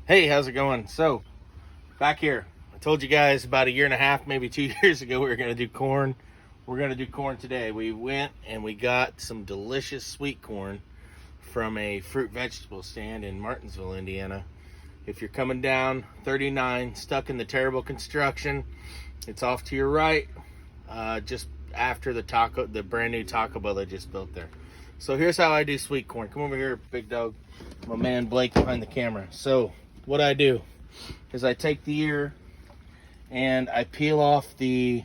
Hey, how's it going? So, back here, I told you guys about a year and a half, maybe 2 years ago, we were going to do corn. We're going to do corn today. We went and we got some delicious sweet corn from a fruit vegetable stand in Martinsville, Indiana. If you're coming down 39, stuck in the terrible construction, it's off to your right, just after the brand new Taco Bell they just built there. So here's how I do sweet corn. Come over here, big dog. My man Blake behind the camera. So what I do is I take the ear and I peel off the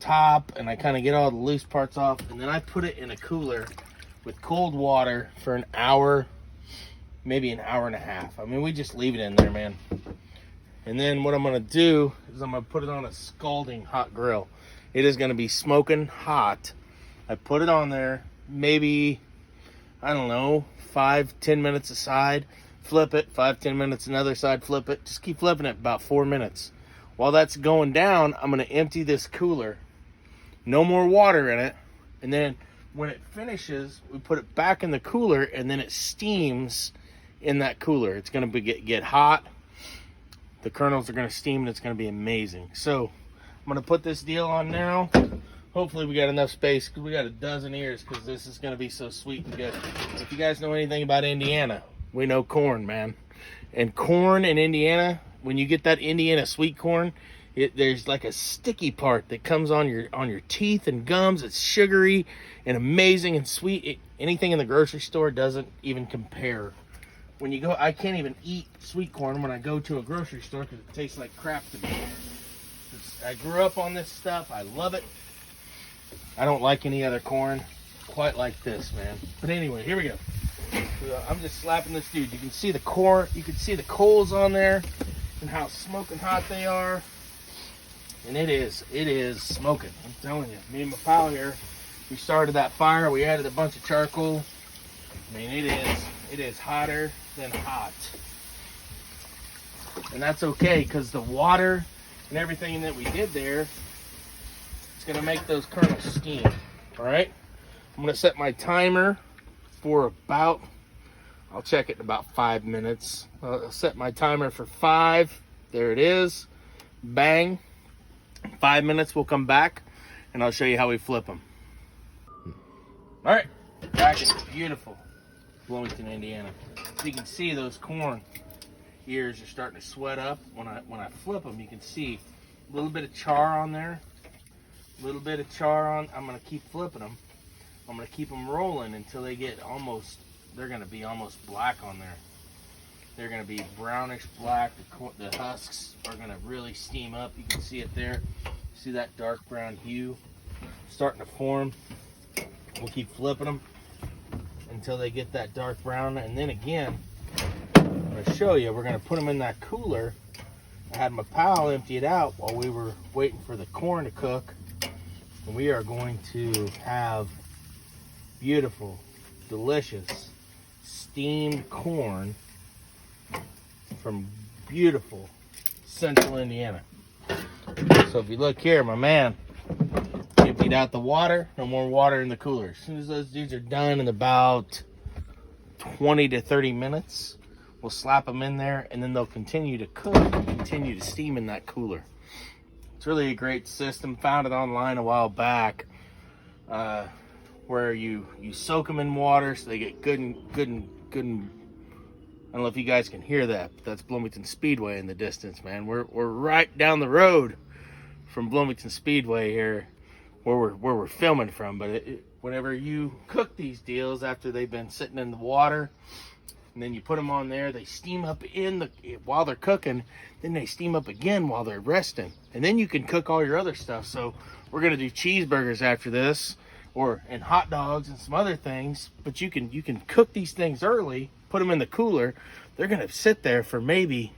top and I kind of get all the loose parts off, and then I put it in a cooler with cold water for an hour, maybe an hour and a half. I mean, we just leave it in there, man. And then what I'm gonna do is I'm gonna put it on a scalding hot grill. It is gonna be smoking hot. I put it on there, maybe, I don't know, 5-10 minutes aside. Flip it, 5-10 minutes another side, flip it. Just keep flipping it about 4 minutes. While that's going down, I'm gonna empty this cooler. No more water in it. And then when it finishes, we put it back in the cooler, and then it steams in that cooler. It's gonna get hot. The kernels are gonna steam, and it's gonna be amazing. So I'm gonna put this deal on now. Hopefully we got enough space, because we got a dozen ears, because this is gonna be so sweet and good. If you guys know anything about Indiana, we know corn, man. And corn in Indiana, when you get that Indiana sweet corn, there's like a sticky part that comes on your teeth and gums. It's sugary and amazing and sweet. Anything in the grocery store doesn't even compare. When you go, I can't even eat sweet corn when I go to a grocery store because it tastes like crap to me. I grew up on this stuff. I love it. I don't like any other corn quite like this, man. But anyway, here we go. I'm just slapping this dude. You can see the corn, you can see the coals on there and how smoking hot they are. And it is smoking. I'm telling you. Me and my pal here, we started that fire. We added a bunch of charcoal. I mean, it is hotter than hot. And that's okay, because the water and everything that we did there, it's gonna make those kernels steam. All right. I'm gonna set my timer for about, I'll check it in about 5 minutes. I'll set my timer for 5. There it is. Bang. 5 minutes, we'll come back and I'll show you how we flip them. All right, back in beautiful Bloomington, Indiana. So you can see those corn ears are starting to sweat up. When I flip them, you can see a little bit of char on there. A little bit of char on. I'm gonna keep flipping them. I'm gonna keep them rolling until they get almost, they're gonna be almost black on there. They're gonna be brownish black. The husks are gonna really steam up. You can see it there. See that dark brown hue starting to form. We'll keep flipping them until they get that dark brown. And then again, I'm gonna show you, we're gonna put them in that cooler. I had my pal empty it out while we were waiting for the corn to cook. And we are going to have beautiful, delicious, steamed corn from beautiful central Indiana. So if you look here, my man emptied out the water. No more water in the cooler. As soon as those dudes are done in about 20 to 30 minutes, we'll slap them in there, and then they'll continue to cook, continue to steam in that cooler. It's really a great system. Found it online a while back, where you soak them in water so they get good and I don't know if you guys can hear that, but that's Bloomington Speedway in the distance, man. We're right down the road from Bloomington Speedway here, where we're filming from. But whenever you cook these deals after they've been sitting in the water, and then you put them on there, they steam up while they're cooking. Then they steam up again while they're resting, and then you can cook all your other stuff. So we're gonna do cheeseburgers after this, and hot dogs and some other things. But you can cook these things early. Put them in the cooler. They're gonna sit there for maybe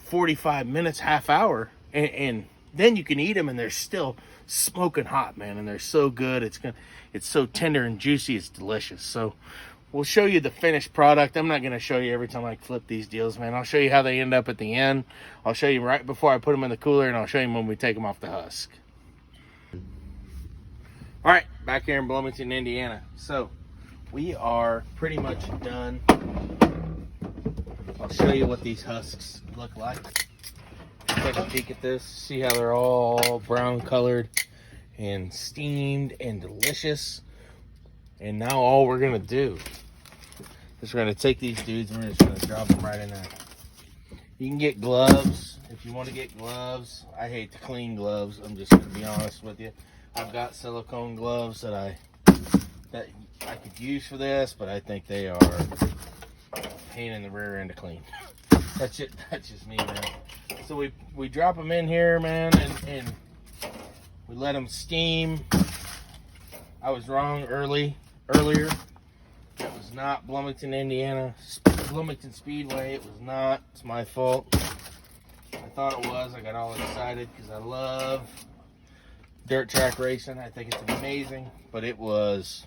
45 minutes, half hour, and then you can eat them, and they're still smoking hot, man. And they're so good. It's so tender and juicy. It's delicious. So we'll show you the finished product. I'm not gonna show you every time I flip these deals, man. I'll show you how they end up at the end. I'll show you right before I put them in the cooler, and I'll show you when we take them off the husk. All right, back here in Bloomington, Indiana. So we are pretty much done. I'll I'll show you what these husks look like. Take a peek at this. See how they're all brown colored and steamed and delicious. And now all we're gonna do is we're gonna take these dudes and we're just gonna drop them right in there. You can get gloves if you want to get gloves. I hate to clean gloves. I'm just gonna be honest with you. I've got silicone gloves that I could use for this, but I think they are a pain in the rear end to clean. That's just me, man. So we drop them in here, man, and we let them steam. I was wrong earlier. It was not Bloomington, Indiana. Bloomington Speedway. It was not. It's my fault. I thought it was. I got all excited because I love dirt track racing. I think it's amazing, but it was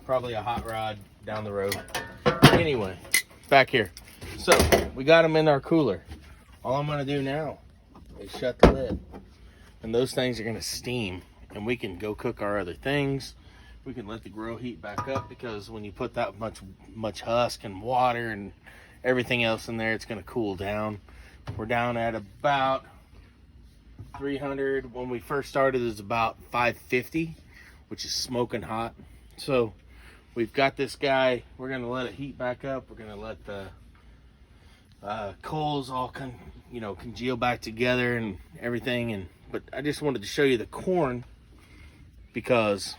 probably a hot rod down the road. Anyway, back here. So we got them in our cooler. All I'm gonna do now is shut the lid, and those things are gonna steam, and we can go cook our other things. We can let the grill heat back up, because when you put that much husk and water and everything else in there, it's gonna cool down. We're down at about 300. When we first started, it was about 550, which is smoking hot. So we've got this guy. We're gonna let it heat back up. We're gonna let the coals all congeal back together and everything. But I just wanted to show you the corn, because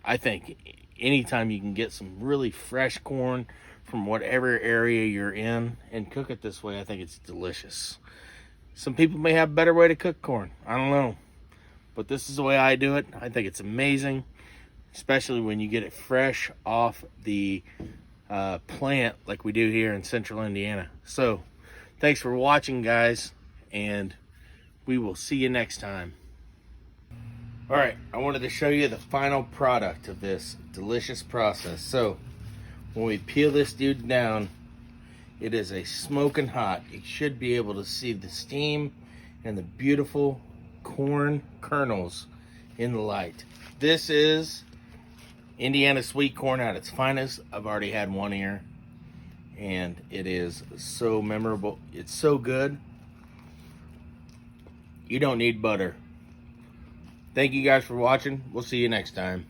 I think anytime you can get some really fresh corn from whatever area you're in and cook it this way, I think it's delicious. Some people may have a better way to cook corn. I don't know. But this is the way I do it. I think it's amazing, especially when you get it fresh off the plant like we do here in central Indiana. So thanks for watching, guys, and we will see you next time. All right, I wanted to show you the final product of this delicious process. So when we peel this dude down, it is a smoking hot. You should be able to see the steam and the beautiful corn kernels in the light. This is Indiana sweet corn at its finest. I've already had one ear, and it is so memorable. It's so good. You don't need butter. Thank you guys for watching. We'll see you next time.